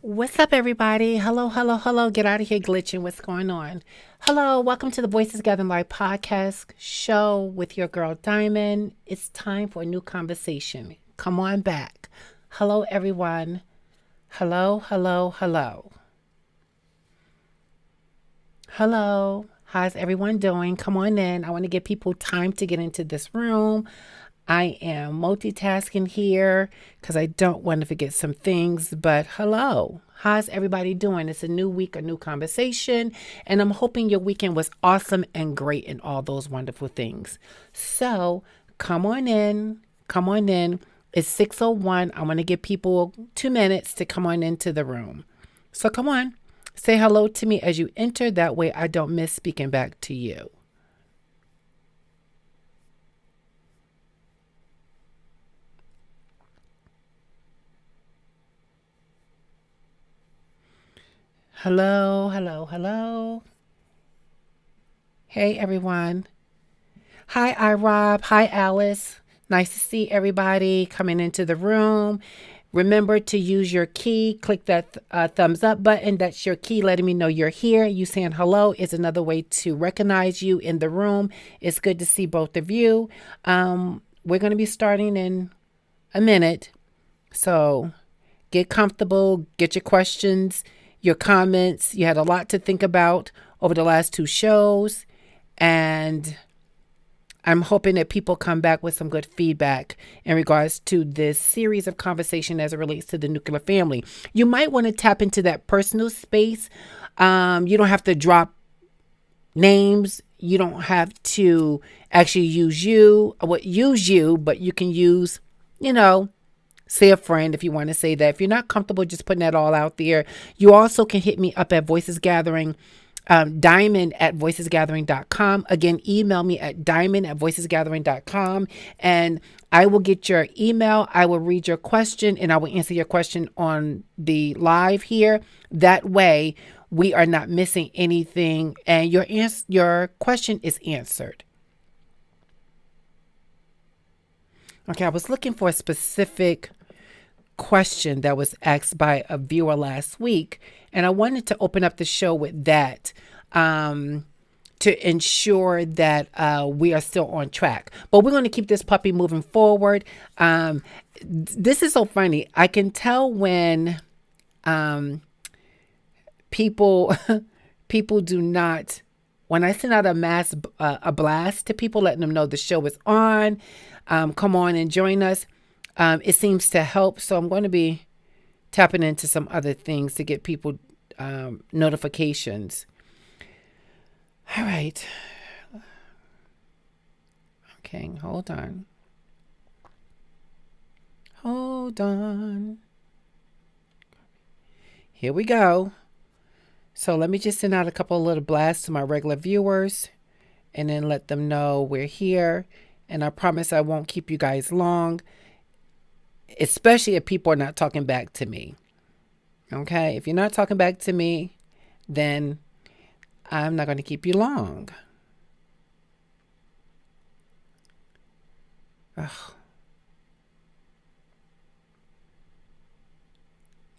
What's up, everybody? Hello, hello, hello. Get out of here glitching. What's going on? Hello, welcome to the Voices Gathering Live podcast show with your girl Diamond. It's time for a new conversation. Come on back. Hello, everyone. Hello, hello, hello. Hello. How's everyone doing? Come on in. I want to give people time to get into this room. I am multitasking here because I don't want to forget some things, but hello. How's everybody doing? It's a new week, a new conversation, and I'm hoping your weekend was awesome and great and all those wonderful things. So come on in. Come on in. It's 6:01. I want to give people 2 minutes to come on into the room. So come on. Say hello to me as you enter. That way I don't miss speaking back to you. Hello, hello, hello. Hey, everyone. Hi, iRob. Hi, Alice. Nice to see everybody coming into the room. Remember to use your key. Click that thumbs up button. That's your key letting me know you're here. You saying hello is another way to recognize you in the room. It's good to see both of you. We're going to be starting in a minute. So get comfortable, get your questions, your comments. You had a lot to think about over the last 2 shows. And I'm hoping that people come back with some good feedback in regards to this series of conversation as it relates to the nuclear family. You might want to tap into that personal space. You don't have to drop names. You don't have to actually use you, but you can use, say a friend if you want to say that. If you're not comfortable just putting that all out there, you also can hit me up at Voices Gathering. Diamond at voicesgathering.com. Again, email me at diamond at voicesgathering.com and I will get your email. I will read your question and I will answer your question on the live here. That way we are not missing anything and your question is answered. Okay, I was looking for a specific question that was asked by a viewer last week, and I wanted to open up the show with that to ensure that we are still on track. But we're going to keep this puppy moving forward. This is so funny. I can tell when people people do not. When I send out a blast to people, letting them know the show is on, come on and join us. It seems to help. So I'm going to be tapping into some other things to get people notifications. All right. Okay, hold on. Hold on. Here we go. So let me just send out a couple of little blasts to my regular viewers and then let them know we're here. And I promise I won't keep you guys long, especially if people are not talking back to me. Okay? If you're not talking back to me, then I'm not going to keep you long. Ugh.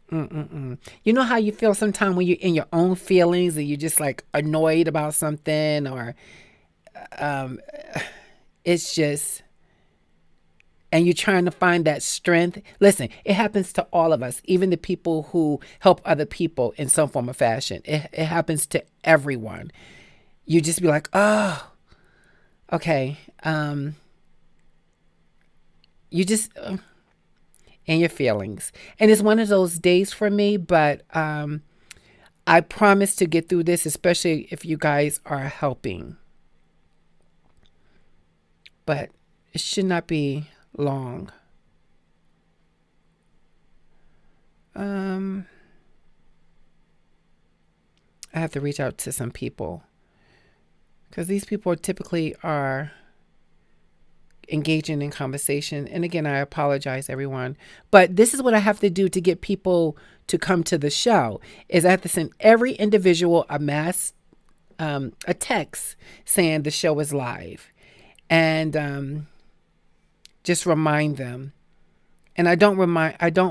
You know how you feel sometimes when you're in your own feelings and you're just like annoyed about something, or um, it's just, and you're trying to find that strength. Listen, it happens to all of us, even the people who help other people in some form or fashion. It happens to everyone. You just be like, oh, okay. You just in your feelings, and it's one of those days for me. But I promise to get through this, especially if you guys are helping. But it should not be long. I have to reach out to some people because these people typically are engaging in conversation. And again, I apologize, everyone. But this is what I have to do to get people to come to the show is I have to send every individual a text saying the show is live. And just remind them. And I don't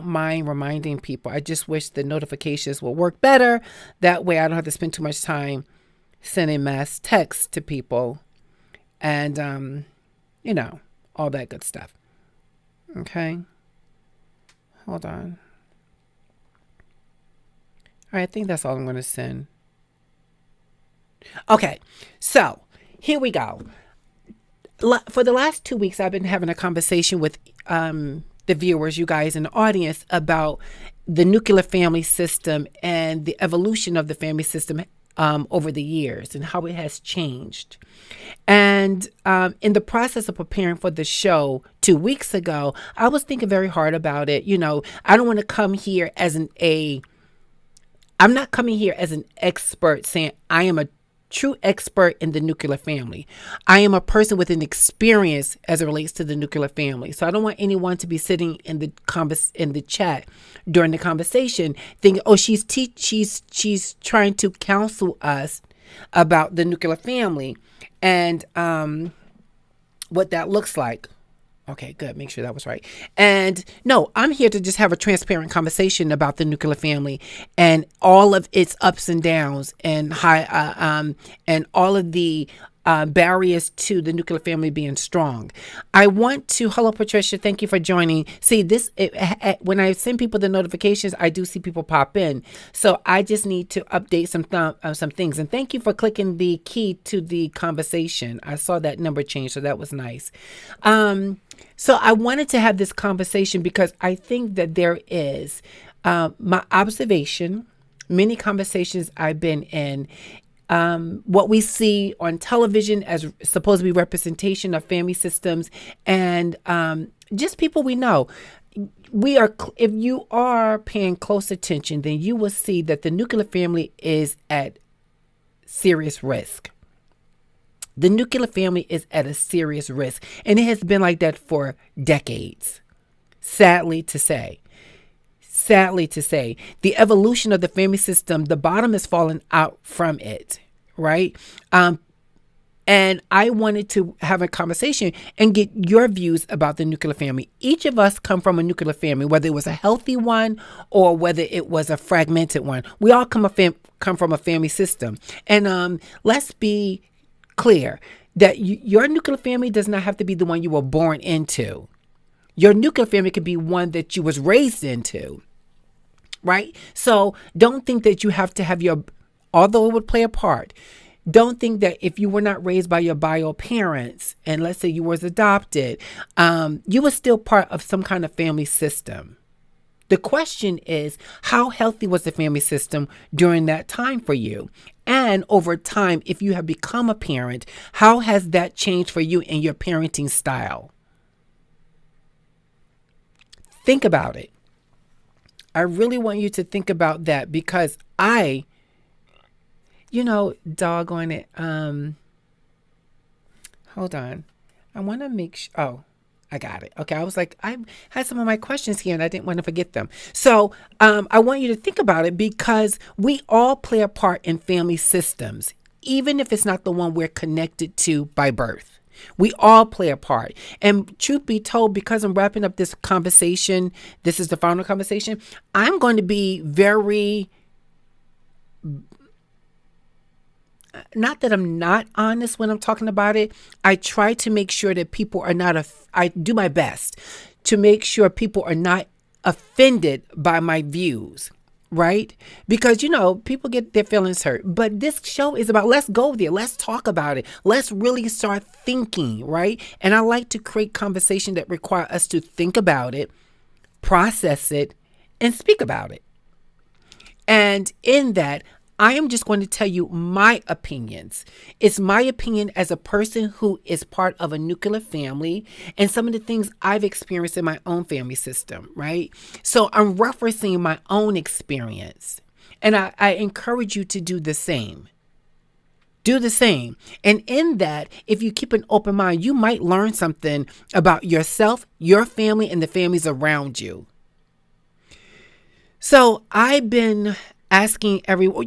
mind reminding people. I just wish the notifications will work better. That way I don't have to spend too much time sending mass texts to people. And all that good stuff. Okay. Hold on. All right, I think that's all I'm going to send. Okay. So, here we go. For the last 2 weeks, I've been having a conversation with the viewers, you guys in the audience, about the nuclear family system and the evolution of the family system over the years and how it has changed. And in the process of preparing for the show 2 weeks ago, I was thinking very hard about it. I don't want to come here as I'm not coming here as an expert saying I am a true expert in the nuclear family. I am a person with an experience as it relates to the nuclear family. So I don't want anyone to be sitting in the chat during the conversation thinking, "Oh, she's trying to counsel us about the nuclear family and what that looks like." Okay, good. Make sure that was right. And no, I'm here to just have a transparent conversation about the nuclear family and all of its ups and downs and and all of the barriers to the nuclear family being strong. I want to, hello Patricia, thank you for joining. See when I send people the notifications, I do see people pop in. So I just need to update some things. And thank you for clicking the key to the conversation. I saw that number change, so that was nice. So I wanted to have this conversation because I think that there is my observation, many conversations I've been in, what we see on television as supposed to be representation of family systems and just people we know. If you are paying close attention, then you will see that the nuclear family is at serious risk. The nuclear family is at a serious risk, and it has been like that for decades. Sadly to say, the evolution of the family system, the bottom has fallen out from it, right? And I wanted to have a conversation and get your views about the nuclear family. Each of us come from a nuclear family, whether it was a healthy one or whether it was a fragmented one. We all come from a family system. And let's be clear that your nuclear family does not have to be the one you were born into. Your nuclear family could be one that you was raised into, right? So don't think that you have to have although it would play a part, don't think that if you were not raised by your bio parents, and let's say you was adopted, you were still part of some kind of family system. The question is, how healthy was the family system during that time for you? And over time, if you have become a parent, how has that changed for you in your parenting style? Think about it. I really want you to think about that because doggone it. Hold on. I want to make sure. Oh, I got it. Okay. I was like, I had some of my questions here and I didn't want to forget them. So I want you to think about it because we all play a part in family systems, even if it's not the one we're connected to by birth. We all play a part. And truth be told, because I'm wrapping up this conversation, this is the final conversation, I'm going to be very, not that I'm not honest when I'm talking about it. I try to make sure that people are not, I do my best to make sure people are not offended by my views. Right? Because, people get their feelings hurt. But this show is about, let's go there. Let's talk about it. Let's really start thinking, right? And I like to create conversation that require us to think about it, process it, and speak about it. And in that, I am just going to tell you my opinions. It's my opinion as a person who is part of a nuclear family and some of the things I've experienced in my own family system, right? So I'm referencing my own experience. And I encourage you to do the same. Do the same. And in that, if you keep an open mind, you might learn something about yourself, your family, and the families around you. So I've been asking everyone,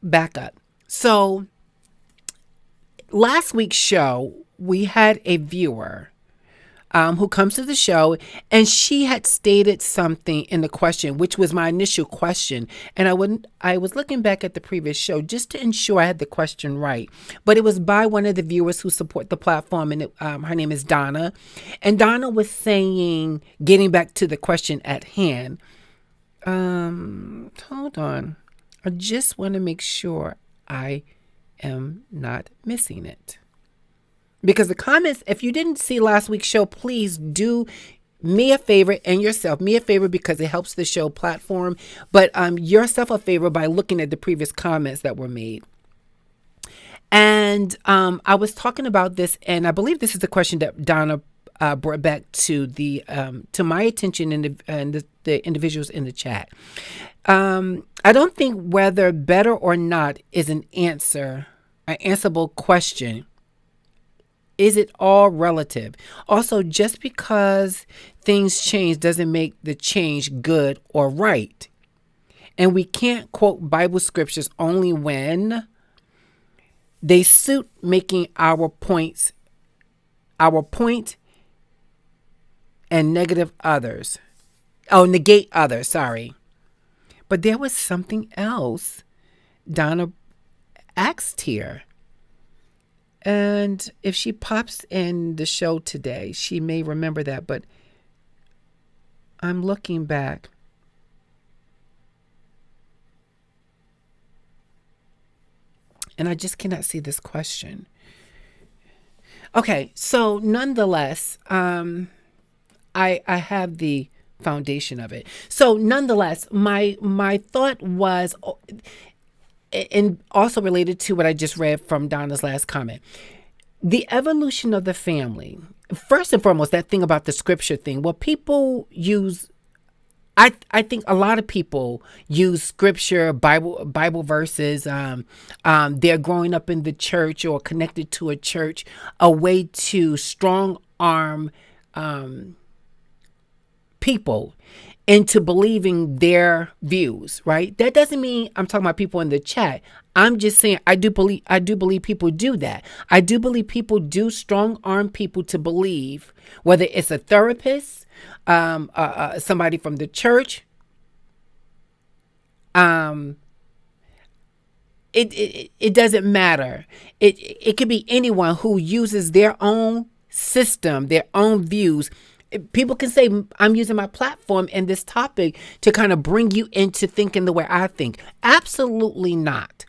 back up. So last week's show, we had a viewer who comes to the show, and she had stated something in the question, which was my initial question. And I was looking back at the previous show just to ensure I had the question right. But it was by one of the viewers who support the platform, and her name is Donna. And Donna was saying, getting back to the question at hand, hold on. I just want to make sure I am not missing it. Because the comments, if you didn't see last week's show, please do me a favor and yourself. Me a favor because it helps the show platform. But yourself a favor by looking at the previous comments that were made. And I was talking about this, and I believe this is the question that Donna brought back to to my attention and the individuals in the chat. I don't think whether better or not is an answerable question. Is it all relative? Also, just because things change doesn't make the change good or right. And we can't quote Bible scriptures only when they suit making our point and negate others. Sorry. But there was something else Donna asked here. And if she pops in the show today, she may remember that. But I'm looking back. And I just cannot see this question. Okay, so nonetheless, I have the foundation of it. So nonetheless, my thought was, and also related to what I just read from Donna's last comment, the evolution of the family. First and foremost, that thing about the scripture thing. Well, people use, I think a lot of people use scripture, Bible verses. They're growing up in the church or connected to a church, a way to strong arm people into believing their views, right? That doesn't mean I'm talking about people in the chat. I'm just saying I do believe people do that. I do believe people do strong arm people to believe, whether it's a therapist, somebody from the church, it doesn't matter. It could be anyone who uses their own system, their own views. People can say, I'm using my platform and this topic to kind of bring you into thinking the way I think. Absolutely not.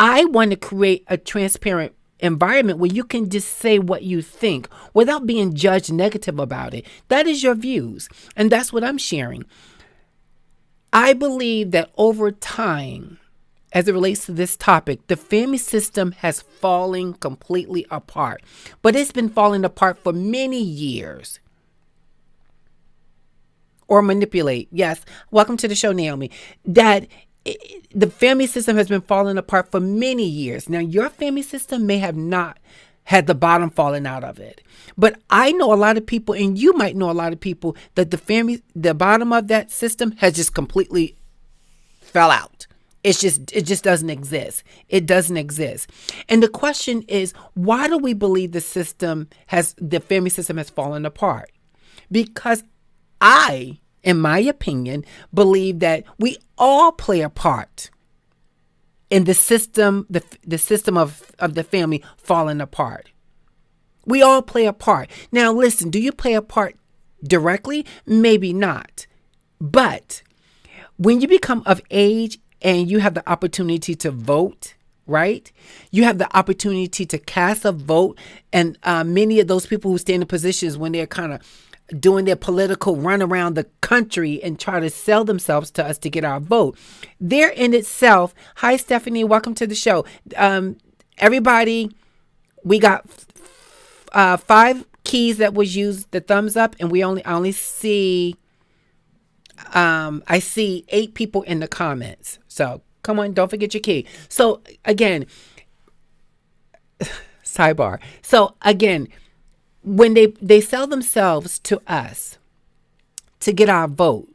I want to create a transparent environment where you can just say what you think without being judged negative about it. That is your views. And that's what I'm sharing. I believe that over time, as it relates to this topic, the family system has fallen completely apart. But it's been falling apart for many years. or manipulate. Yes. Welcome to the show, Naomi. That the family system has been falling apart for many years. Now, your family system may have not had the bottom falling out of it. But I know a lot of people, and you might know a lot of people, that the bottom of that system has just completely fell out. It just doesn't exist. It doesn't exist. And the question is, why do we believe the family system has fallen apart? Because I, in my opinion, believe that we all play a part in the system, the system of the family falling apart. We all play a part. Now, listen, do you play a part directly? Maybe not. But when you become of age and you have the opportunity to vote, right? You have the opportunity to cast a vote. And many of those people who stand in positions when they're kind of doing their political run around the country and try to sell themselves to us to get our vote, there in itself. Hi, Stephanie. Welcome to the show. Everybody, we got 5 keys that was used, the thumbs up, and I only see I see 8 people in the comments. So come on, don't forget your key. So again, sidebar. So again, when they sell themselves to us to get our vote,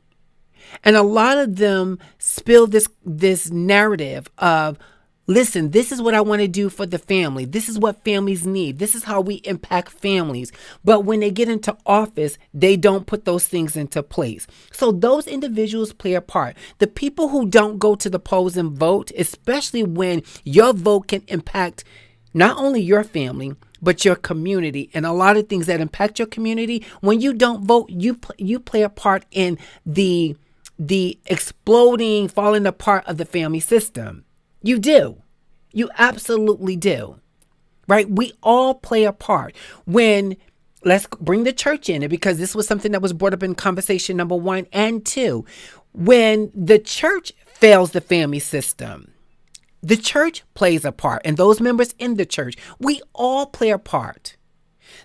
and a lot of them spill this narrative of, listen, this is what I want to do for the family. This is what families need. This is how we impact families. But when they get into office, they don't put those things into place. So those individuals play a part. The people who don't go to the polls and vote, especially when your vote can impact not only your family, but your community, and a lot of things that impact your community. When you don't vote, you play a part in the exploding, falling apart of the family system. You do. You absolutely do. Right? We all play a part. Let's bring the church in it, because this was something that was brought up in conversation number 1 and 2. When the church fails the family system, the church plays a part, and those members in the church, we all play a part.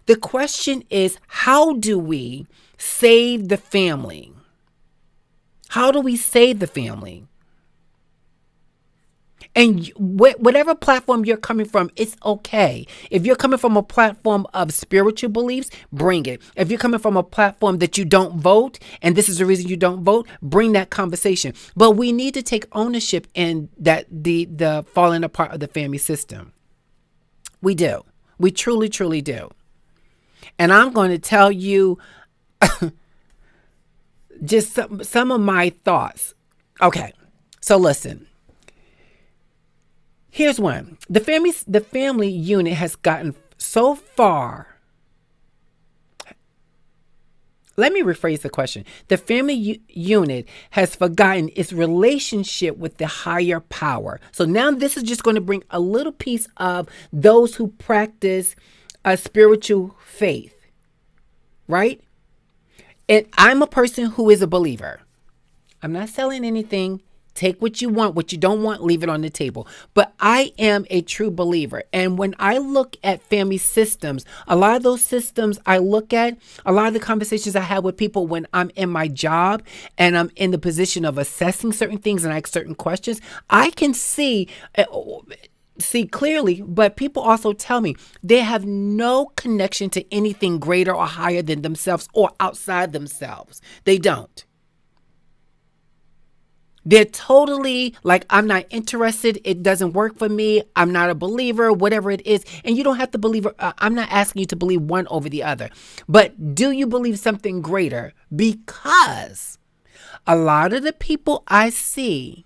The question is, how do we save the family? How do we save the family? And whatever platform you're coming from, it's okay. If you're coming from a platform of spiritual beliefs, bring it. If you're coming from a platform that you don't vote, and this is the reason you don't vote, bring that conversation. But we need to take ownership in that the falling apart of the family system. We do. We truly, truly do. And I'm going to tell you just some of my thoughts. Okay, so listen. Here's one. The family unit has gotten so far. Let me rephrase the question. The family unit has forgotten its relationship with the higher power. So now this is just going to bring a little piece of those who practice a spiritual faith, right? And I'm a person who is a believer. I'm not selling anything. Take what you want, what you don't want, leave it on the table. But I am a true believer. And when I look at family systems, a lot of those systems I look at, a lot of the conversations I have with people when I'm in my job and I'm in the position of assessing certain things and ask certain questions, I can see clearly, but people also tell me they have no connection to anything greater or higher than themselves or outside themselves. They don't. They're totally like, I'm not interested. It doesn't work for me. I'm not a believer, whatever it is. And you don't have to believe. I'm not asking you to believe one over the other. But do you believe something greater? Because a lot of the people I see,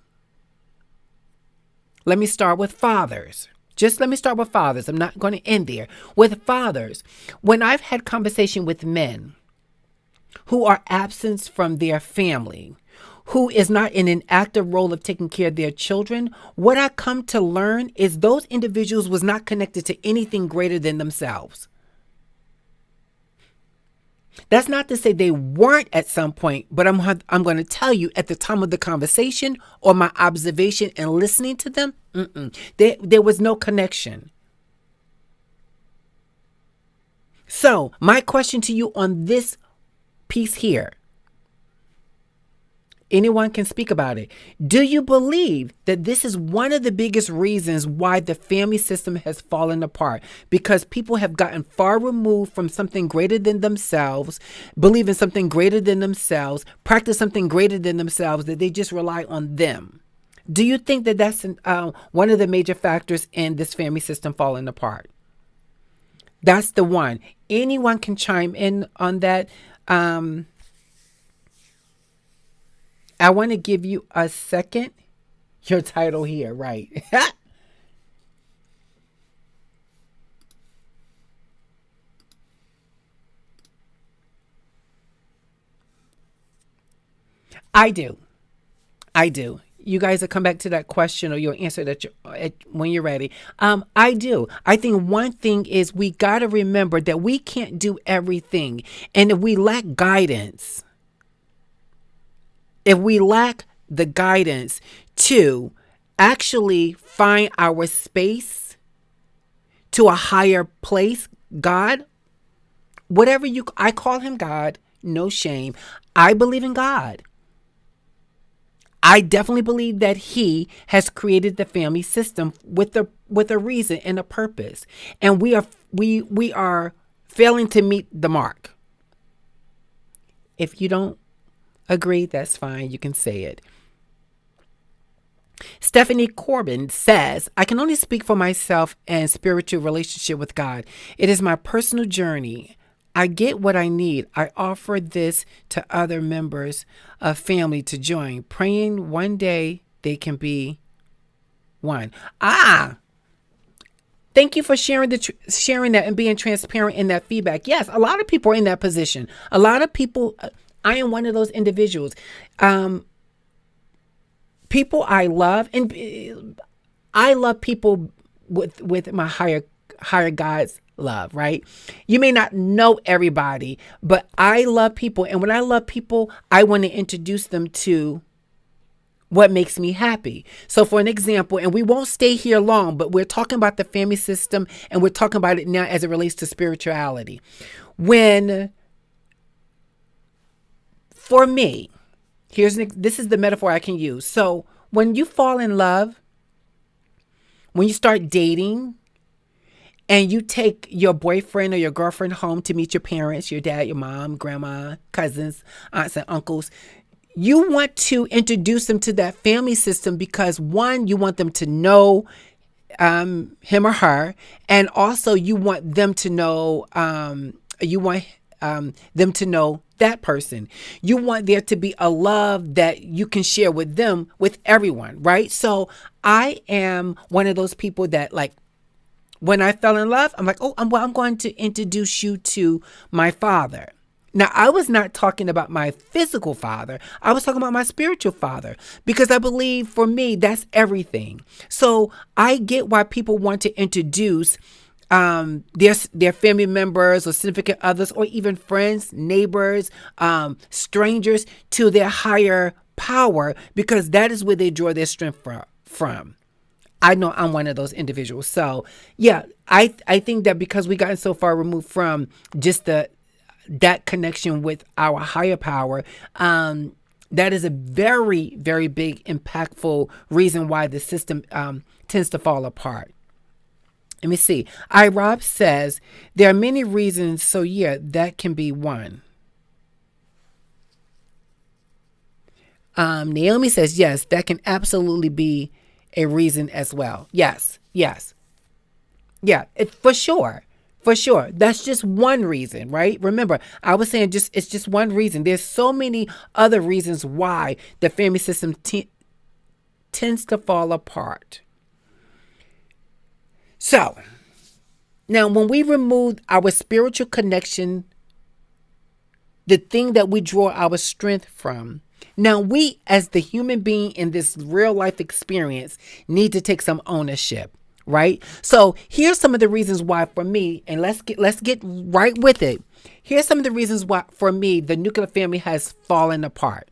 let me start with fathers. Just let me start with fathers. I'm not going to end there. With fathers, when I've had conversation with men who are absent from their family, who is not in an active role of taking care of their children, what I come to learn is those individuals was not connected to anything greater than themselves. That's not to say they weren't at some point, but I'm going to tell you at the time of the conversation or my observation and listening to them, there was no connection. So my question to you on this piece here, Anyone can speak about it. Do you believe that this is one of the biggest reasons why the family system has fallen apart? Because people have gotten far removed from something greater than themselves, believe in something greater than themselves, practice something greater than themselves, that they just rely on them. Do you think that that's one of the major factors in this family system falling apart? That's the one. Anyone can chime in on that. I want to give you a second. Your title here, right? I do. I do. You guys will come back to that question, or you'll answer that when you're ready. I do. I think one thing is we got to remember that we can't do everything. And if we lack guidance, if we lack the guidance to actually find our space to a higher place, God, I call him God, no shame. I believe in God. I definitely believe that he has created the family system with a reason and a purpose. And we are failing to meet the mark. If you don't agree, that's fine. You can say it. Stephanie Corbin says, I can only speak for myself and spiritual relationship with God. It is my personal journey. I get what I need. I offer this to other members of family to join, praying one day they can be one. Thank you for sharing that and being transparent in that feedback. Yes, a lot of people are in that position. A lot of people. I am one of those individuals. People I love, and I love people with my higher God's love, right? You may not know everybody, but I love people. And when I love people, I want to introduce them to what makes me happy. So for an example, and we won't stay here long, but we're talking about the family system, and we're talking about it now as it relates to spirituality. For me, this is the metaphor I can use. So when you fall in love, when you start dating, and you take your boyfriend or your girlfriend home to meet your parents, your dad, your mom, grandma, cousins, aunts, and uncles, you want to introduce them to that family system because, one, you want them to know him or her, and also you want them to know them to know that person. You want there to be a love that you can share with them, with everyone, right? So I am one of those people that, like, when I fell in love, I'm like, I'm going to introduce you to my father. Now, I was not talking about my physical father. I was talking about my spiritual father, because I believe for me, that's everything. So I get why people want to introduce their family members or significant others, or even friends, neighbors, strangers, to their higher power, because that is where they draw their strength from. I know I'm one of those individuals. So yeah, I think that because we gotten so far removed from just that connection with our higher power, that is a very, very big, impactful reason why the system tends to fall apart. Let me see. Rob says there are many reasons. So yeah, that can be one. Naomi says, yes, that can absolutely be a reason as well. Yes. Yeah, for sure. For sure. That's just one reason, right? Remember, I was saying it's just one reason. There's so many other reasons why the family system tends to fall apart. So, now when we remove our spiritual connection, the thing that we draw our strength from, now we, as the human being in this real life experience, need to take some ownership, right? So here's some of the reasons why for me, and let's get right with it. Here's some of the reasons why for me the nuclear family has fallen apart.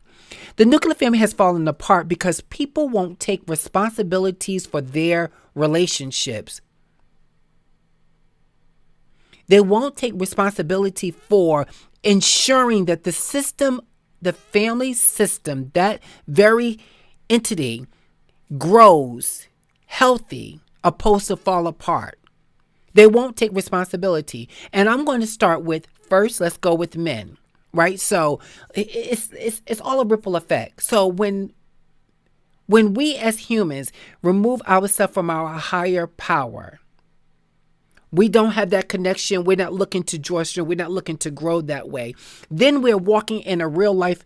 The nuclear family has fallen apart because people won't take responsibilities for their relationships. They won't take responsibility for ensuring that the the family system, that very entity, grows healthy opposed to fall apart. They won't take responsibility. And I'm going to start with, first, let's go with men, right? So it's all a ripple effect. So when we as humans remove ourselves from our higher power, we don't have that connection. We're not looking to draw strength. We're not looking to grow that way. Then we're walking in a real life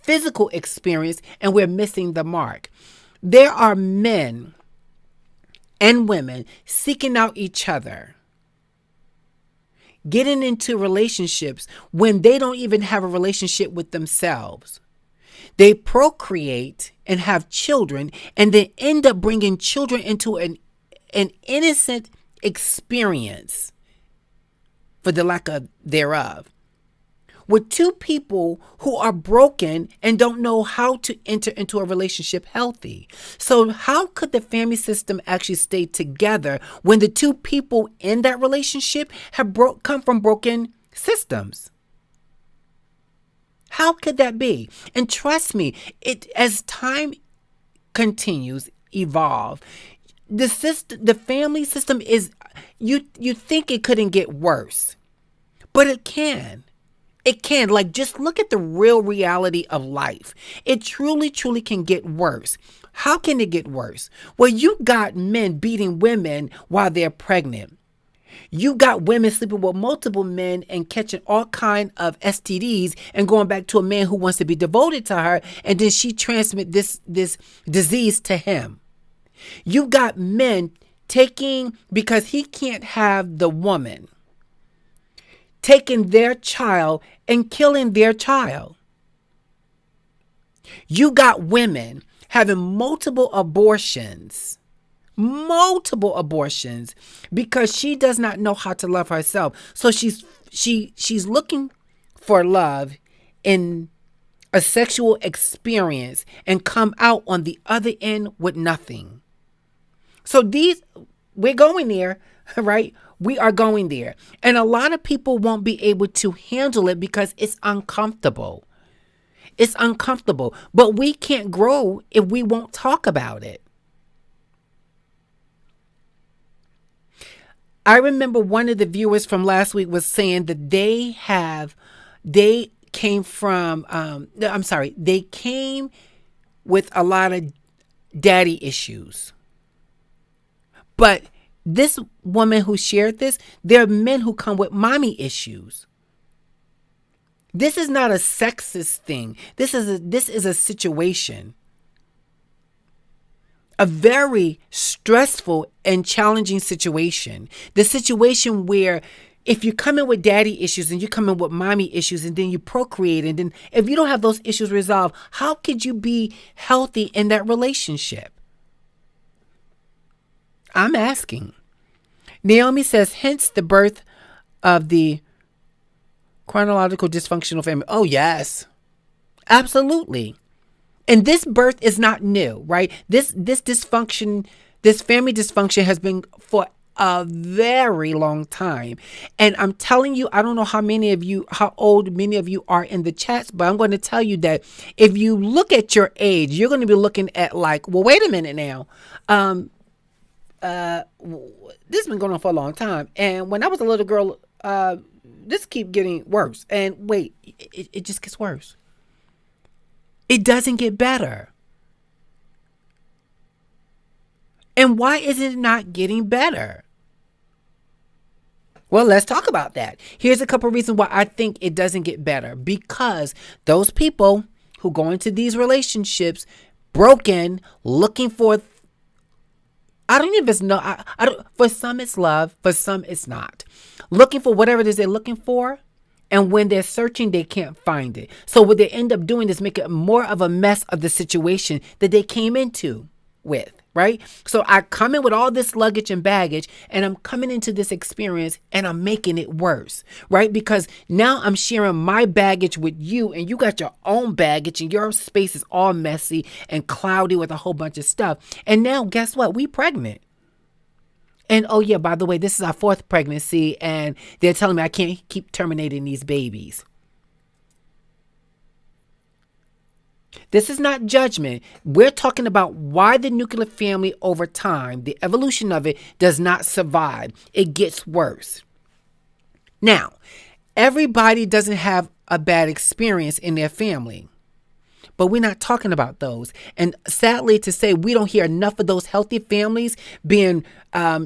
physical experience and we're missing the mark. There are men and women seeking out each other, getting into relationships when they don't even have a relationship with themselves. They procreate and have children and then end up bringing children into an innocent experience, for the lack of thereof, with two people who are broken and don't know how to enter into a relationship healthy. So how could the family system actually stay together when the two people in that relationship have come from broken systems? How could that be? And trust me, as time continues, evolve, the family system is, you think it couldn't get worse, but it can. It can. Like, just look at the real reality of life. It truly, truly can get worse. How can it get worse? Well, you got men beating women while they're pregnant. You got women sleeping with multiple men and catching all kind of STDs and going back to a man who wants to be devoted to her, and then she transmit this disease to him. You got men taking, because he can't have the woman, taking their child and killing their child. You got women having multiple abortions because she does not know how to love herself. So she's looking for love in a sexual experience and come out on the other end with nothing. So we're going there, right? We are going there. And a lot of people won't be able to handle it because it's uncomfortable. It's uncomfortable. But we can't grow if we won't talk about it. I remember one of the viewers from last week was saying that they came with a lot of daddy issues. But this woman who shared this, there are men who come with mommy issues. This is not a sexist thing. This is a situation. A very stressful and challenging situation. The situation where if you come in with daddy issues and you come in with mommy issues and then you procreate, and then if you don't have those issues resolved, how could you be healthy in that relationship? I'm asking. Naomi says, hence the birth of the chronological dysfunctional family. Oh, yes, absolutely. And this birth is not new, right? This dysfunction, this family dysfunction has been for a very long time. And I'm telling you, I don't know how old many of you are in the chats, but I'm going to tell you that if you look at your age, you're going to be looking at like, well, wait a minute now. This has been going on for a long time. And when I was a little girl, this keep getting worse. And wait, it just gets worse. It doesn't get better. And why is it not getting better? Well, let's talk about that. Here's a couple of reasons why I think it doesn't get better. Because those people who go into these relationships broken, looking for, I don't even know. I don't. For some it's love. For some it's not. Looking for whatever it is they're looking for, and when they're searching, they can't find it. So what they end up doing is making more of a mess of the situation that they came into with. Right? So I come in with all this luggage and baggage, and I'm coming into this experience and I'm making it worse, right? Because now I'm sharing my baggage with you, and you got your own baggage, and your space is all messy and cloudy with a whole bunch of stuff. And now guess what? We pregnant. And oh yeah, by the way, this is our 4th pregnancy, and they're telling me I can't keep terminating these babies. This is not judgment. We're talking about why the nuclear family over time, the evolution of it, does not survive. It gets worse. Now, everybody doesn't have a bad experience in their family, but we're not talking about those. And sadly to say, we don't hear enough of those healthy families being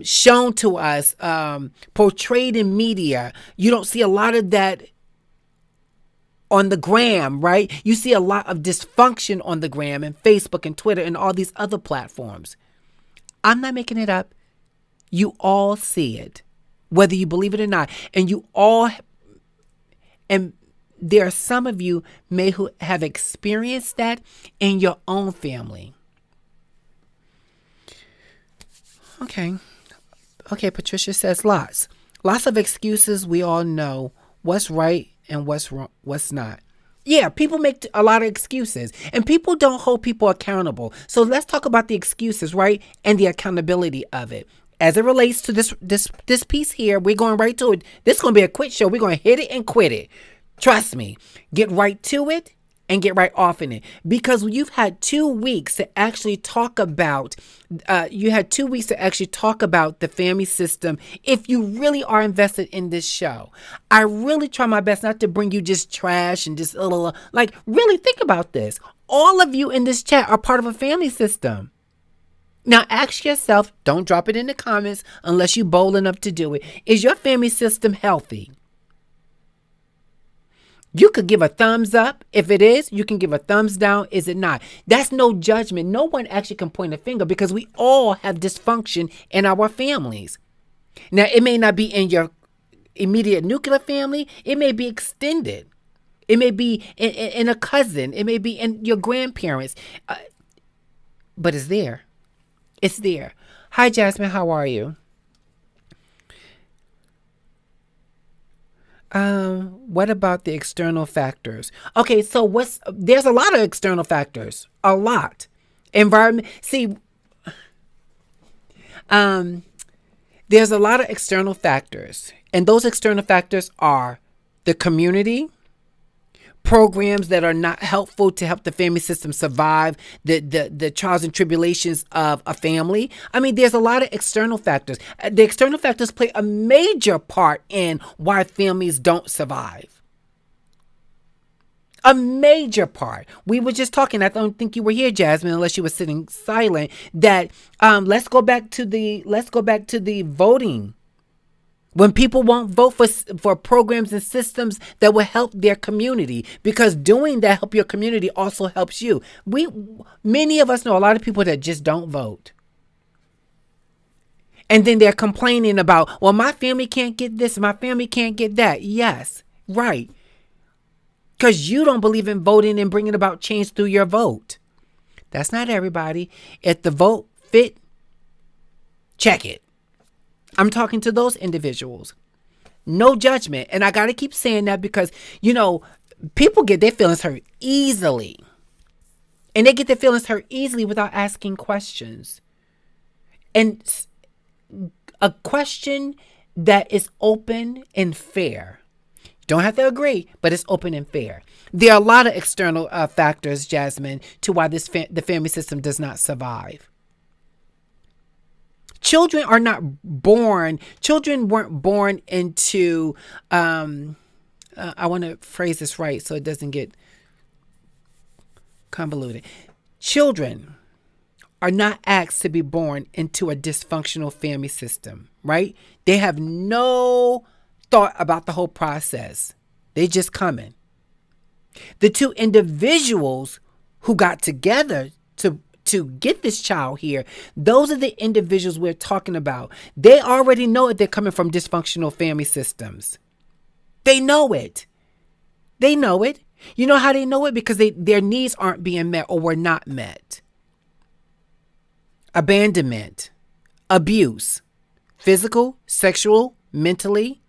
shown to us, portrayed in media. You don't see a lot of that on the gram, right? You see a lot of dysfunction on the gram and Facebook and Twitter and all these other platforms. I'm not making it up. You all see it, whether you believe it or not. And there are some of you who have experienced that in your own family. Okay, Patricia says lots. Lots of excuses. We all know what's right and what's wrong, what's not. Yeah, people make a lot of excuses and people don't hold people accountable. So let's talk about the excuses, right? And the accountability of it. As it relates to this piece here, we're going right to it. This is going to be a quick show. We're going to hit it and quit it. Trust me. Get right to it and get right off in it, because you've had 2 weeks to actually talk about the family system. If you really are invested in this show, I really try my best not to bring you just trash and just like, really think about this. All of you in this chat are part of a family system. Now ask yourself, don't drop it in the comments unless you're bold enough to do it. Is your family system healthy? You could give a thumbs up. If it is, you can give a thumbs down. Is it not? That's no judgment. No one actually can point a finger because we all have dysfunction in our families. Now, it may not be in your immediate nuclear family. It may be extended. It may be in a cousin. It may be in your grandparents. But it's there. It's there. Hi, Jasmine. How are you? What about the external factors? Okay, so there's a lot of external factors. A lot. Environment. See, there's a lot of external factors. And those external factors are the community, programs that are not helpful to help the family system survive the trials and tribulations of a family. I mean, there's a lot of external factors. The external factors play a major part in why families don't survive. A major part. We were just talking, I don't think you were here, Jasmine, unless you were sitting silent, that let's go back to the voting. When people won't vote for programs and systems that will help their community, because doing that help your community also helps you. Many of us know a lot of people that just don't vote. And then they're complaining about, well, my family can't get this, my family can't get that. Yes, right. Because you don't believe in voting and bringing about change through your vote. That's not everybody. If the vote fit, check it. I'm talking to those individuals. No judgment. And I got to keep saying that because, people get their feelings hurt easily. And they get their feelings hurt easily without asking questions. And a question that is open and fair. Don't have to agree, but it's open and fair. There are a lot of external factors, Jasmine, to why the family system does not survive. Children weren't born into, I want to phrase this right so it doesn't get convoluted. Children are not asked to be born into a dysfunctional family system, right? They have no thought about the whole process. They just come in. The two individuals who got together to get this child here, those are the individuals we're talking about. They already know that they're coming from dysfunctional family systems. They know it. They know it. You know how they know it? Because their needs aren't being met or were not met. Abandonment, abuse, physical, sexual, mentally.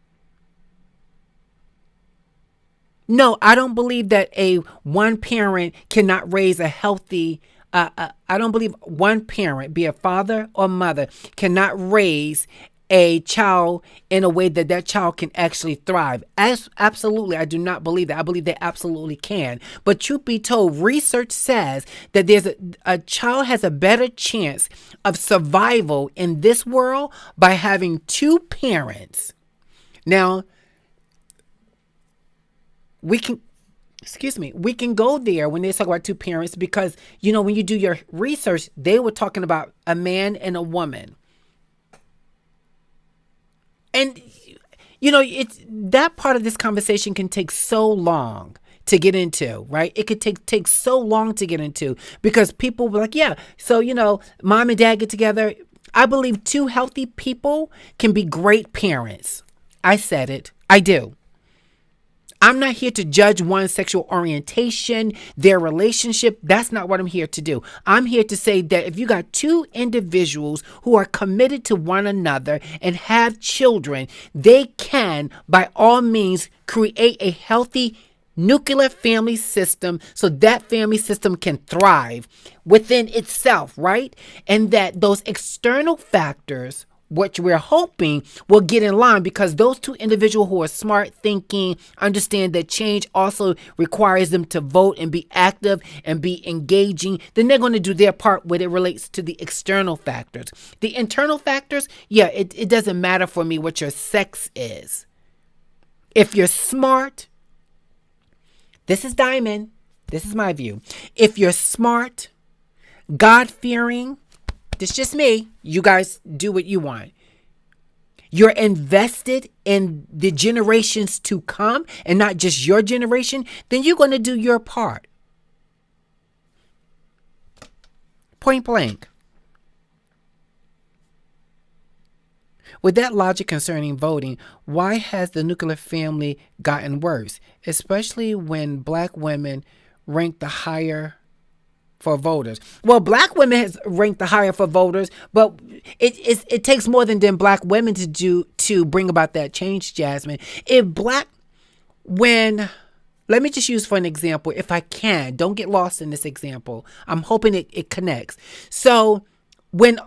No, I don't believe that one parent cannot raise a healthy I don't believe one parent, be a father or mother, cannot raise a child in a way that that child can actually thrive. Absolutely, I do not believe that. I believe they absolutely can. But truth be told, research says that a child has a better chance of survival in this world by having two parents. Now, we can we can go there when they talk about two parents because, when you do your research, they were talking about a man and a woman. And, it's that part of this conversation can take so long to get into, right? It could take so long to get into because people were like, yeah, so, mom and dad get together. I believe two healthy people can be great parents. I said it. I do. I'm not here to judge one's sexual orientation, their relationship. That's not what I'm here to do. I'm here to say that if you got two individuals who are committed to one another and have children, they can, by all means, create a healthy nuclear family system so that family system can thrive within itself, right? And that those external factors, which we're hoping will get in line because those two individuals who are smart thinking understand that change also requires them to vote and be active and be engaging. Then they're going to do their part when it relates to the external factors. The internal factors, it doesn't matter for me what your sex is. If you're smart, this is Diamond. This is my view. If you're smart, God-fearing, this is just me. You guys do what you want. You're invested in the generations to come and not just your generation, then you're going to do your part. Point blank. With that logic concerning voting, why has the nuclear family gotten worse, especially when black women rank the higher for voters? Well, black women has ranked the higher for voters, but it takes more than black women to bring about that change, Jasmine. Let me just use for an example, if I can, don't get lost in this example. I'm hoping it connects. So when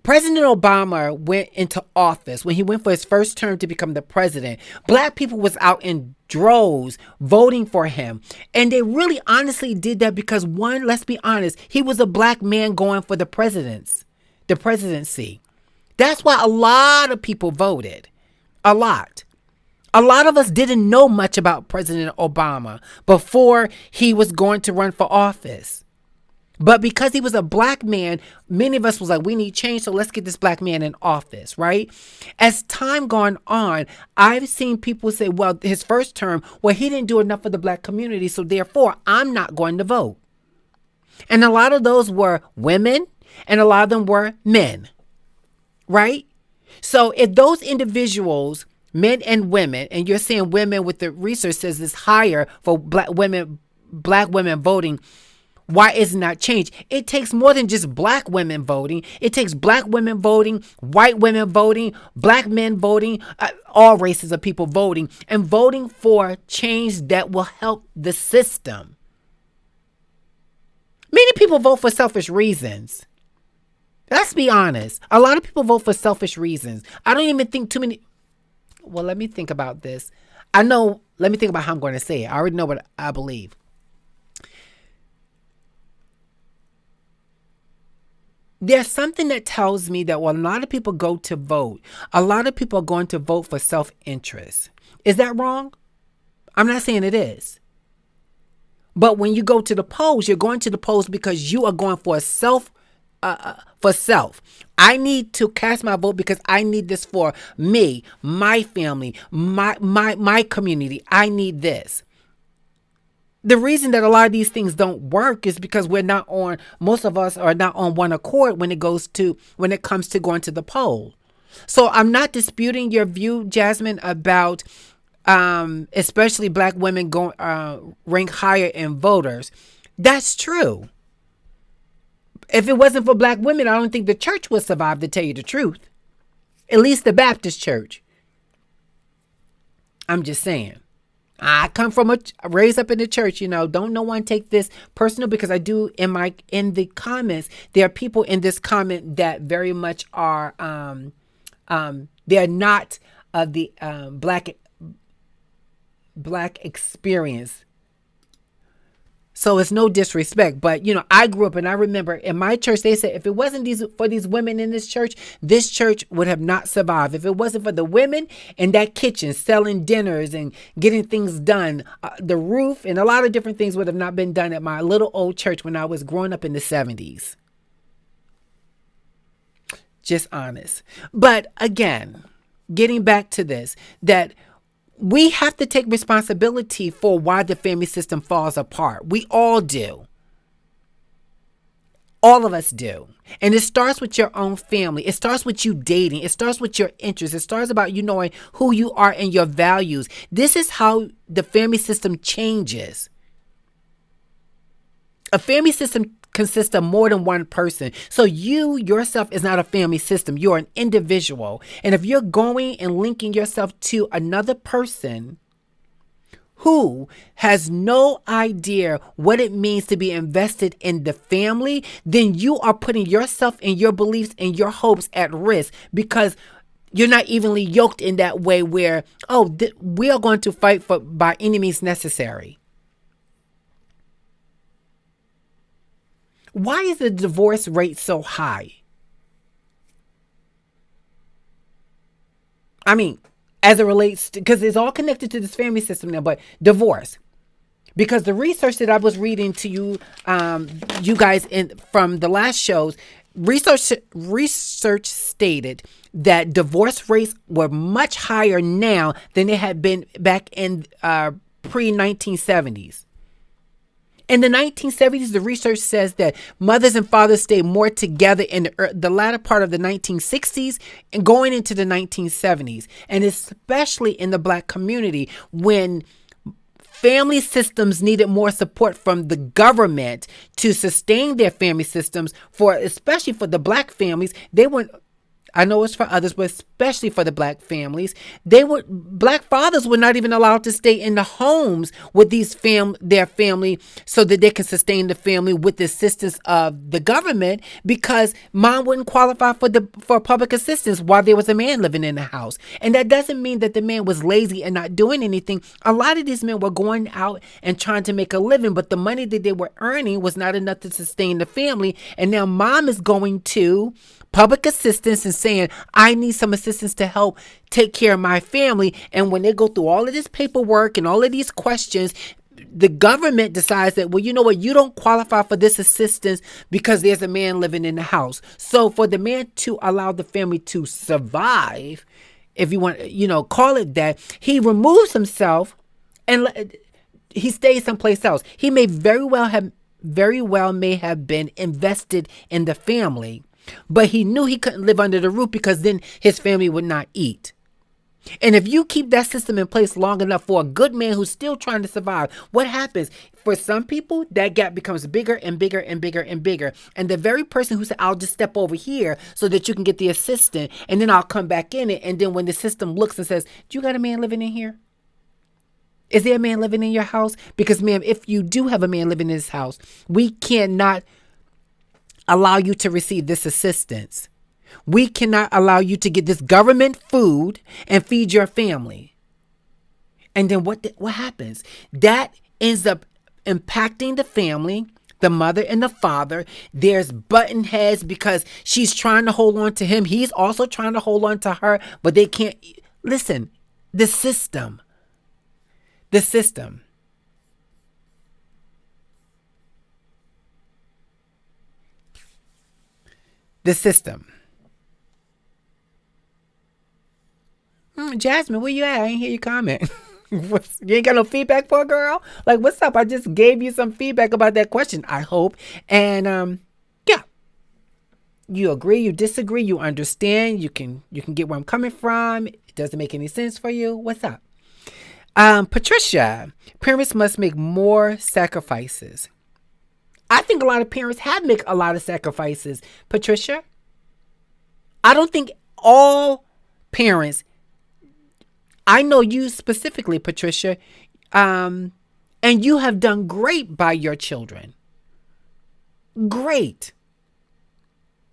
President Obama went into office, when he went for his first term to become the president, black people was out in droves voting for him. And they really honestly did that because, one, let's be honest, he was a black man going for the presidency. That's why a lot of people voted. A lot. A lot of us didn't know much about President Obama before he was going to run for office. But because he was a black man, many of us was like, we need change, so let's get this black man in office, right? As time gone on, I've seen people say, well, his first term, well, he didn't do enough for the black community, so therefore, I'm not going to vote. And a lot of those were women, and a lot of them were men, right? So if those individuals, men and women, and you're saying women with the research says it's higher for black women voting, why isn't that change? It takes more than just black women voting. It takes black women voting, white women voting, black men voting, all races of people voting, and voting for change that will help the system. Many people vote for selfish reasons. Let's be honest. A lot of people vote for selfish reasons. I don't even think too many. Well, let me think about this. Let me think about how I'm going to say it. I already know what I believe. There's something that tells me that when a lot of people go to vote, a lot of people are going to vote for self-interest. Is that wrong? I'm not saying it is. But when you go to the polls, you're going to the polls because you are going for self. I need to cast my vote because I need this for me, my family, my community. I need this. The reason that a lot of these things don't work is because most of us are not on one accord when it comes to going to the poll. So I'm not disputing your view, Jasmine, about especially black women rank higher in voters. That's true. If it wasn't for black women, I don't think the church would survive, to tell you the truth. At least the Baptist church. I'm just saying. I come from raised up in the church, don't no one take this personal, because I do in the comments, there are people in this comment that very much are They're not of the black experience. So it's no disrespect, but I grew up and I remember in my church they said if it wasn't these women in this church would have not survived. If it wasn't for the women in that kitchen selling dinners and getting things done, the roof and a lot of different things would have not been done at my little old church when I was growing up in the 70s. Just honest. But again, getting back to this, that we have to take responsibility for why the family system falls apart. We all do. All of us do. And it starts with your own family. It starts with you dating. It starts with your interests. It starts about you knowing who you are and your values. This is how the family system changes. A family system consists of more than one person. So you yourself is not a family system. You're an individual. And if you're going and linking yourself to another person who has no idea what it means to be invested in the family, then you are putting yourself and your beliefs and your hopes at risk, because you're not evenly yoked in that way where, we are going to fight for by any means necessary. Why is the divorce rate so high? I mean, as it relates to, because it's all connected to this family system now, but divorce. Because the research that I was reading to you, you guys from the last shows, research stated that divorce rates were much higher now than they had been back in pre-1970s. In the 1970s, the research says that mothers and fathers stayed more together in the latter part of the 1960s and going into the 1970s, and especially in the Black community when family systems needed more support from the government to sustain their family systems, especially for the Black families. I know it's for others, but especially for the Black families, Black fathers were not even allowed to stay in the homes with their family so that they can sustain the family with the assistance of the government, because mom wouldn't qualify for public assistance while there was a man living in the house. And that doesn't mean that the man was lazy and not doing anything. A lot of these men were going out and trying to make a living, but the money that they were earning was not enough to sustain the family. And now mom is going to public assistance and saying, I need some assistance to help take care of my family. And when they go through all of this paperwork and all of these questions, the government decides that, well, you know what, you don't qualify for this assistance because there's a man living in the house. So for the man to allow the family to survive, if you want, call it that, he removes himself and he stays someplace else. He may very well may have been invested in the family, but he knew he couldn't live under the roof because then his family would not eat. And if you keep that system in place long enough for a good man who's still trying to survive, what happens? For some people, that gap becomes bigger and bigger and bigger and bigger. And the very person who said, I'll just step over here so that you can get the assistant, and then I'll come back in it. And then when the system looks and says, do you got a man living in here? Is there a man living in your house? Because, ma'am, if you do have a man living in this house, we cannot allow you to receive this assistance. We cannot allow you to get this government food and feed your family. And then what happens? That ends up impacting the family, the mother and the father. There's button heads because she's trying to hold on to him. He's also trying to hold on to her, but they can't. Listen, the system. The system. Jasmine, where you at? I ain't hear you comment. You ain't got no feedback for a girl? Like, what's up? I just gave you some feedback about that question, I hope. And yeah. You agree, you disagree, you understand, you can get where I'm coming from. It doesn't make any sense for you. What's up? Patricia, parents must make more sacrifices. I think a lot of parents have made a lot of sacrifices. Patricia, I don't think all parents, I know you specifically, Patricia, and you have done great by your children. Great.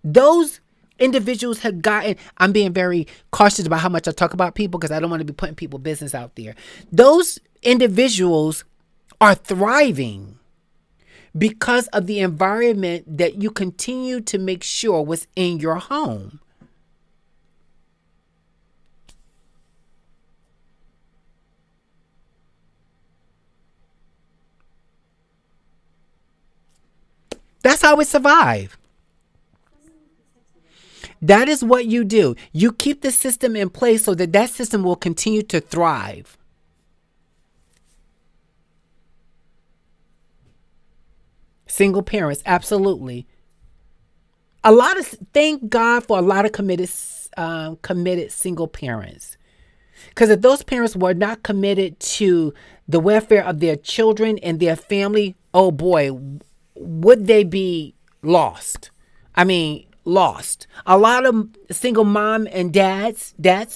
Those individuals have gotten, I'm being very cautious about how much I talk about people because I don't want to be putting people business out there. Those individuals are thriving because of the environment that you continue to make sure was in your home. That's how it survived. That is what you do. You keep the system in place so that that system will continue to thrive. Single parents, absolutely. Thank God for a lot of committed single parents. Because if those parents were not committed to the welfare of their children and their family, oh boy, would they be lost? I mean, lost. A lot of single mom and dads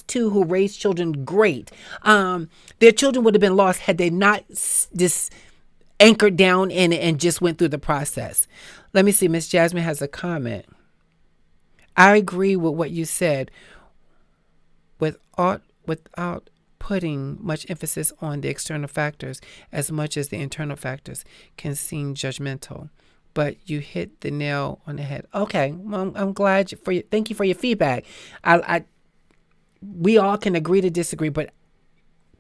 too, who raised children great. Their children would have been lost had they not just anchored down in it and just went through the process. Let me see. Miss Jasmine has a comment. I agree with what you said. Without putting much emphasis on the external factors as much as the internal factors can seem judgmental. But you hit the nail on the head. Okay, well, I'm glad thank you for your feedback. We all can agree to disagree, but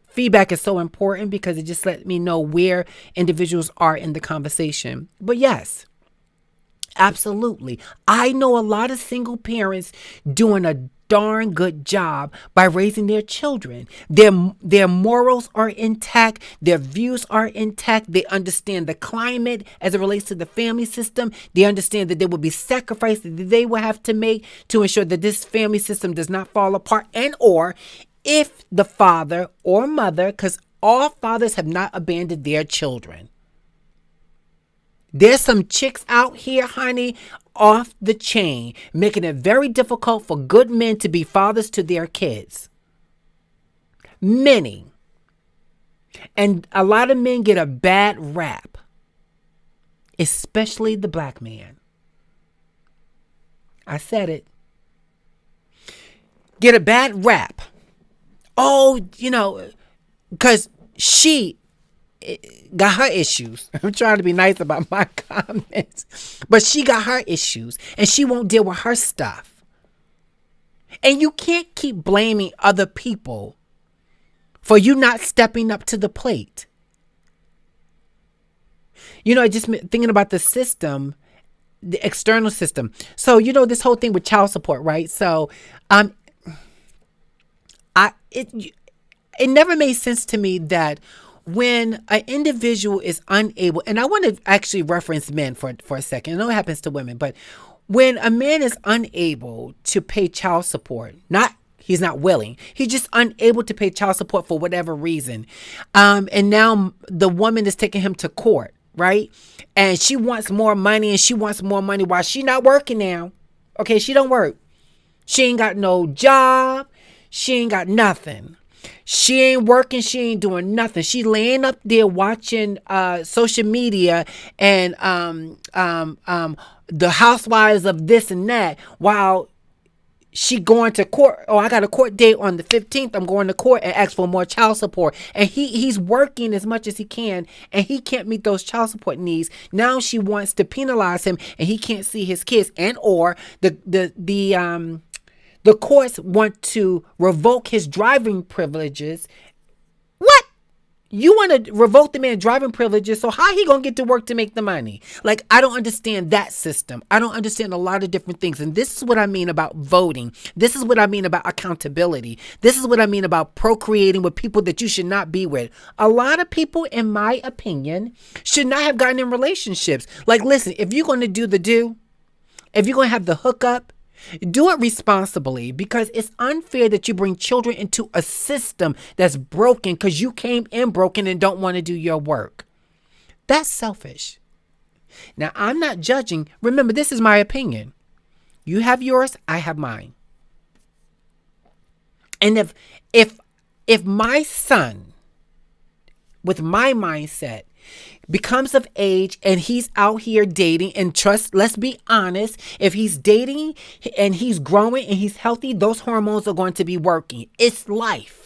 feedback is so important because it just lets me know where individuals are in the conversation. But yes, absolutely. I know a lot of single parents doing a darn good job by raising their children. Their morals are intact. Their views are intact. They understand the climate as it relates to the family system. They understand that there will be sacrifices that they will have to make to ensure that this family system does not fall apart, and or if the father or mother, because all fathers have not abandoned their children. There's some chicks out here, honey, off the chain, making it very difficult for good men to be fathers to their kids. Many. And a lot of men get a bad rap, especially the black man. I said it. Get a bad rap. Oh, because she got her issues. I'm trying to be nice about my comments, but she got her issues and she won't deal with her stuff. And you can't keep blaming other people for you not stepping up to the plate. Just thinking about the system, the external system. So, this whole thing with child support, right? So, it never made sense to me that when an individual is unable, and I want to actually reference men for a second. I know it happens to women, but when a man is unable to pay child support, he's not willing, he's just unable to pay child support for whatever reason. And now the woman is taking him to court, right? And she wants more money while she not working now. Okay, she don't work. She ain't got no job. She ain't got nothing. She ain't working. She ain't doing nothing. She laying up there watching social media and the housewives of this and that while she going to court. Oh, I got a court date on the 15th. I'm going to court and ask for more child support. And he's working as much as he can, and he can't meet those child support needs. Now she wants to penalize him, and he can't see his kids, and or the courts want to revoke his driving privileges. What? You want to revoke the man's driving privileges, so how he gonna get to work to make the money? Like, I don't understand that system. I don't understand a lot of different things. And this is what I mean about voting. This is what I mean about accountability. This is what I mean about procreating with people that you should not be with. A lot of people, in my opinion, should not have gotten in relationships. Like, listen, if you're gonna if you're gonna have the hookup, do it responsibly, because it's unfair that you bring children into a system that's broken because you came in broken and don't want to do your work. That's selfish. Now, I'm not judging. Remember, this is my opinion. You have yours, I have mine. And if my son, with my mindset, becomes of age and he's out here dating, and trust, let's be honest, if he's dating and he's growing and he's healthy, those hormones are going to be working. It's life.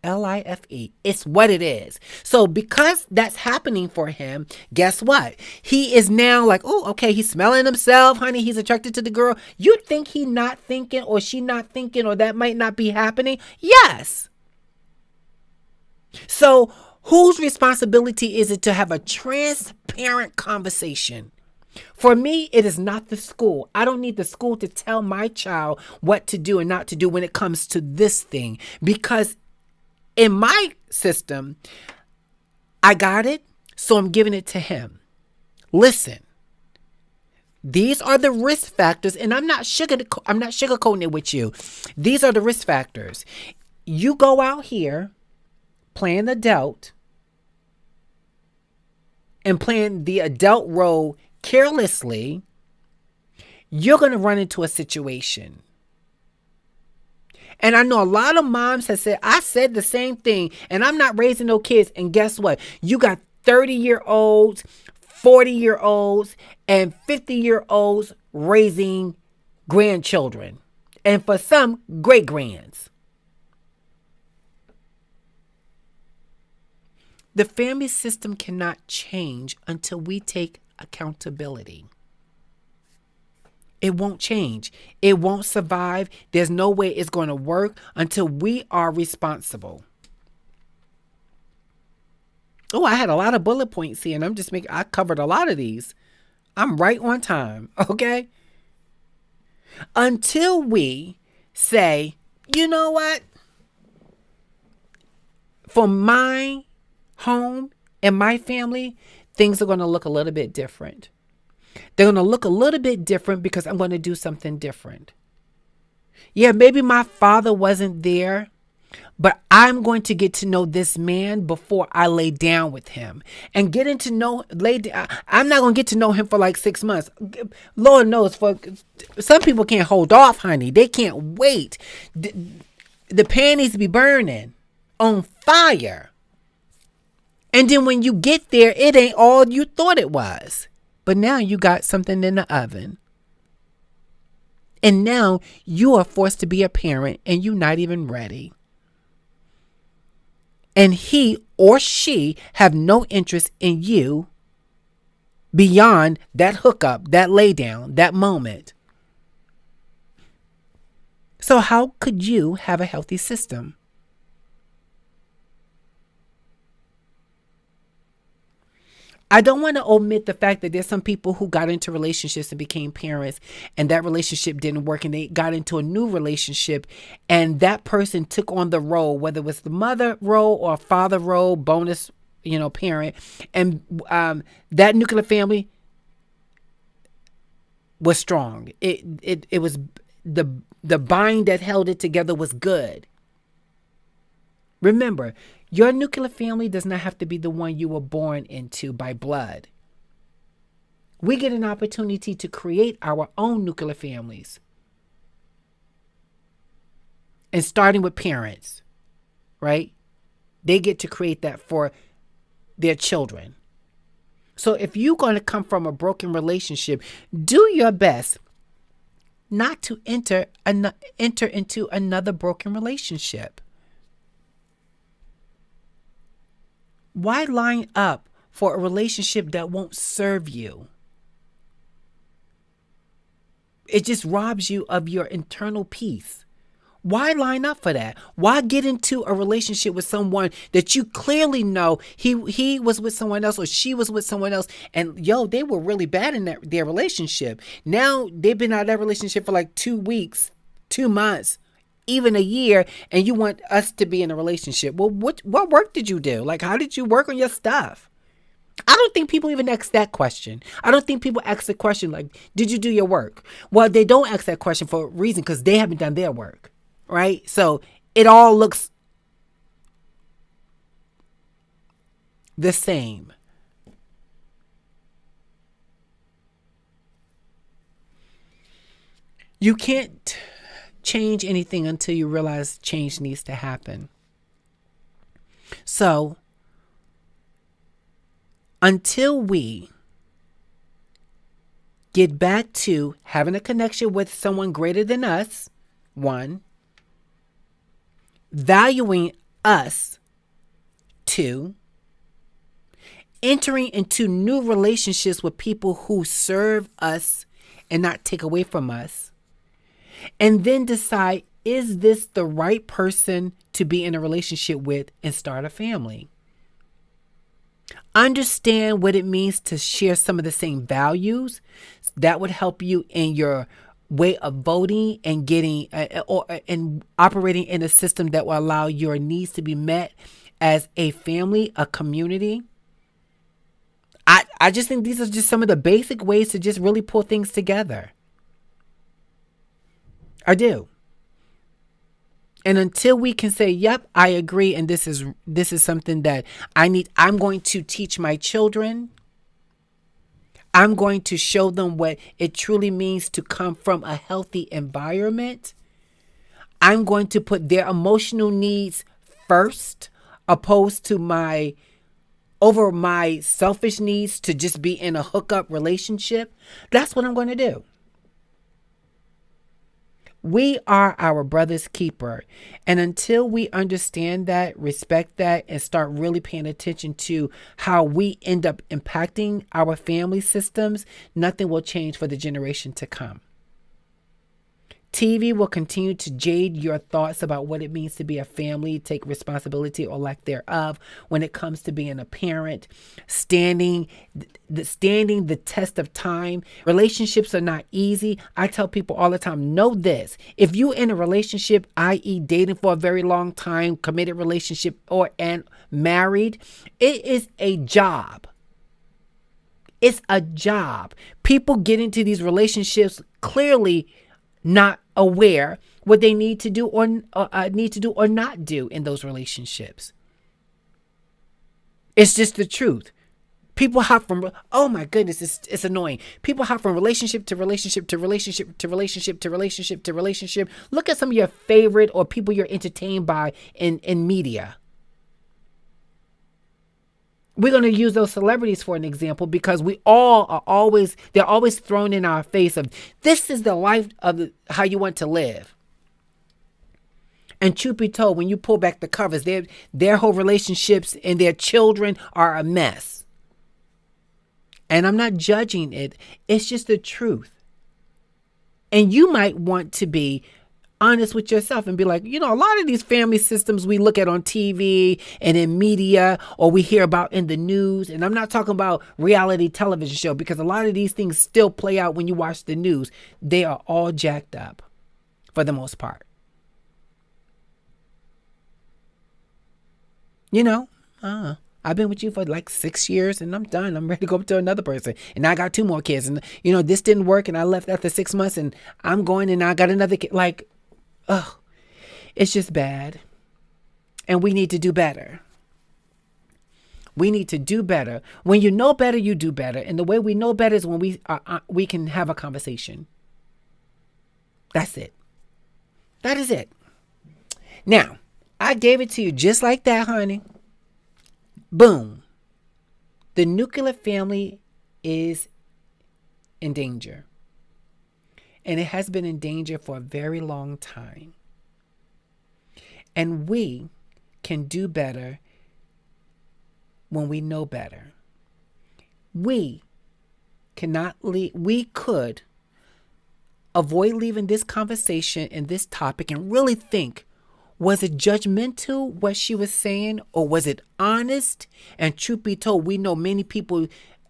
LIFE. It's what it is. So because that's happening for him, guess what? He is now like, oh, okay, he's smelling himself, honey. He's attracted to the girl. You think he not thinking, or she not thinking, or that might not be happening? Yes. So whose responsibility is it to have a transparent conversation? For me, it is not the school. I don't need the school to tell my child what to do and not to do when it comes to this thing, because in my system, I got it, so I'm giving it to him. Listen, these are the risk factors, and I'm not sugarcoating it with you. These are the risk factors. You go out here playing adult and playing the adult role carelessly, you're going to run into a situation. And I know a lot of moms have said, I said the same thing, and I'm not raising no kids. And guess what? You got 30-year-olds, 40-year-olds, and 50-year-olds raising grandchildren. And for some, great-grands. The family system cannot change until we take accountability. It won't change. It won't survive. There's no way it's going to work until we are responsible. Oh, I had a lot of bullet points here, and I covered a lot of these. I'm right on time, okay? Until we say, you know what? For my home and my family, things are going to look a little bit different. They're going to look a little bit different because I'm going to do something different. Yeah, maybe my father wasn't there, but I'm going to get to know this man before I lay down with him. And I'm not going to get to know him for like 6 months. Lord knows, for some people can't hold off, honey. They can't wait. The panties be burning on fire. And then when you get there, it ain't all you thought it was. But now you got something in the oven. And now you are forced to be a parent and you're not even ready. And he or she have no interest in you beyond that hookup, that lay down, that moment. So how could you have a healthy system? I don't want to omit the fact that there's some people who got into relationships and became parents, and that relationship didn't work, and they got into a new relationship, and that person took on the role, whether it was the mother role or father role, bonus, parent, and that nuclear family was strong. It was the bind that held it together was good. Remember, your nuclear family does not have to be the one you were born into by blood. We get an opportunity to create our own nuclear families. And starting with parents, right? They get to create that for their children. So if you're going to come from a broken relationship, do your best not to enter into another broken relationship. Why line up for a relationship that won't serve you? It just robs you of your internal peace. Why line up for that? Why get into a relationship with someone that you clearly know he was with someone else or she was with someone else, and they were really bad in their relationship. Now they've been out of that relationship for like 2 weeks, 2 months, even a year, and you want us to be in a relationship. Well, what work did you do? Like, how did you work on your stuff? I don't think people even ask that question. I don't think people ask the question like, did you do your work? Well, they don't ask that question for a reason, because they haven't done their work, right? So it all looks the same. You can't change anything until you realize change needs to happen. So Until we get back to having a connection with someone greater than us, one, valuing us, two, entering into new relationships with people who serve us and not take away from us, and then decide, is this the right person to be in a relationship with and start a family? Understand what it means to share some of the same values. That would help you in your way of voting and getting and operating in a system that will allow your needs to be met as a family, a community. I just think these are just some of the basic ways to just really pull things together. I do. And until we can say, yep, I agree, and this is something that I'm going to teach my children. I'm going to show them what it truly means to come from a healthy environment. I'm going to put their emotional needs first, opposed to my selfish needs to just be in a hookup relationship. That's what I'm going to do. We are our brother's keeper. And until we understand that, respect that, and start really paying attention to how we end up impacting our family systems, nothing will change for the generation to come. TV will continue to jade your thoughts about what it means to be a family, take responsibility or lack thereof when it comes to being a parent, standing the test of time. Relationships are not easy. I tell people all the time, know this. If you're in a relationship, i.e. dating for a very long time, committed relationship and married, it is a job. It's a job. People get into these relationships clearly not aware what they need to do or not do in those relationships. It's just the truth. People hop from, oh my goodness, it's annoying. People hop from relationship to relationship to relationship to relationship to relationship to relationship. Look at some of your favorite or people you're entertained by in media. We're going to use those celebrities for an example because they're always thrown in our face of, this is the life of how you want to live. And truth be told, when you pull back the covers, their whole relationships and their children are a mess. And I'm not judging it. It's just the truth. And you might want to be honest with yourself and be like, a lot of these family systems we look at on TV and in media or we hear about in the news. And I'm not talking about reality television show because a lot of these things still play out when you watch the news. They are all jacked up for the most part. I've been with you for like 6 years and I'm done. I'm ready to go up to another person. And I got 2 more kids. And, this didn't work and I left after 6 months and I'm going and I got another kid. It's just bad. And we need to do better. We need to do better. When you know better, you do better. And the way we know better is when we can have a conversation. That's it. That is it. Now, I gave it to you just like that, honey. Boom. The nuclear family is in danger. And it has been in danger for a very long time. And we can do better when we know better. We could avoid leaving this conversation and this topic and really think, was it judgmental what she was saying, or was it honest? And truth be told, we know many people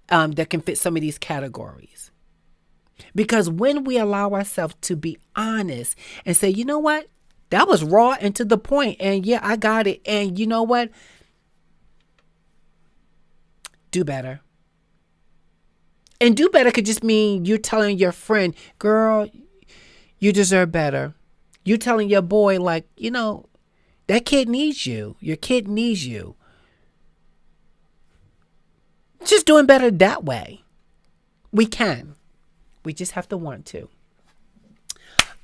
that can fit some of these categories. Because when we allow ourselves to be honest and say, you know what, that was raw and to the point, and yeah, I got it, and you know what, do better. And do better could just mean you telling your friend, girl, you deserve better. You telling your boy, like, that kid needs you. Your kid needs you. Just doing better that way. We can. We just have to want to.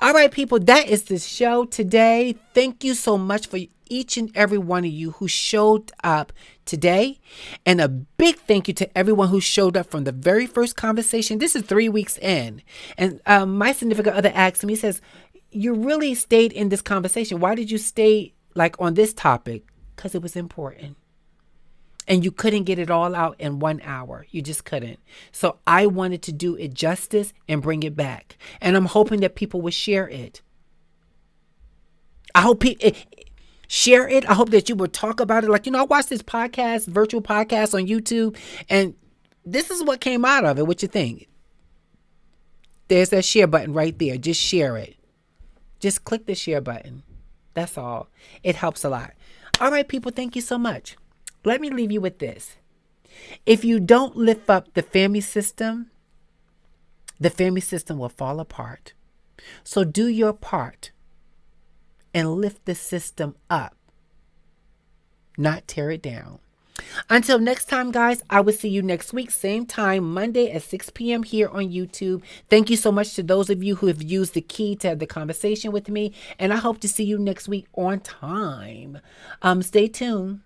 All right, people, that is the show today. Thank you so much for each and every one of you who showed up today. And a big thank you to everyone who showed up from the very first conversation. This is 3 weeks in. And my significant other asked me, he says, you really stayed in this conversation. Why did you stay like on this topic? Because it was important. And you couldn't get it all out in 1 hour. You just couldn't. So I wanted to do it justice and bring it back. And I'm hoping that people will share it. I hope people share it. I hope that you will talk about it. Like, I watched this podcast, virtual podcast on YouTube, and this is what came out of it. What you think? There's that share button right there. Just share it. Just click the share button. That's all. It helps a lot. All right, people, thank you so much. Let me leave you with this. If you don't lift up the family system will fall apart. So do your part and lift the system up, not tear it down. Until next time, guys, I will see you next week, same time, Monday at 6 p.m. here on YouTube. Thank you so much to those of you who have used the key to have the conversation with me, and I hope to see you next week on time. Stay tuned.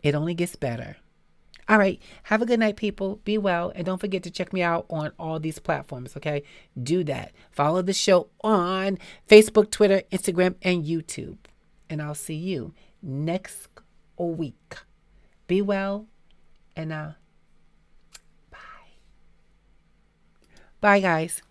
It only gets better. All right. Have a good night, people. Be well. And don't forget to check me out on all these platforms, okay? Do that. Follow the show on Facebook, Twitter, Instagram, and YouTube. And I'll see you next week. Be well. And bye. Bye, guys.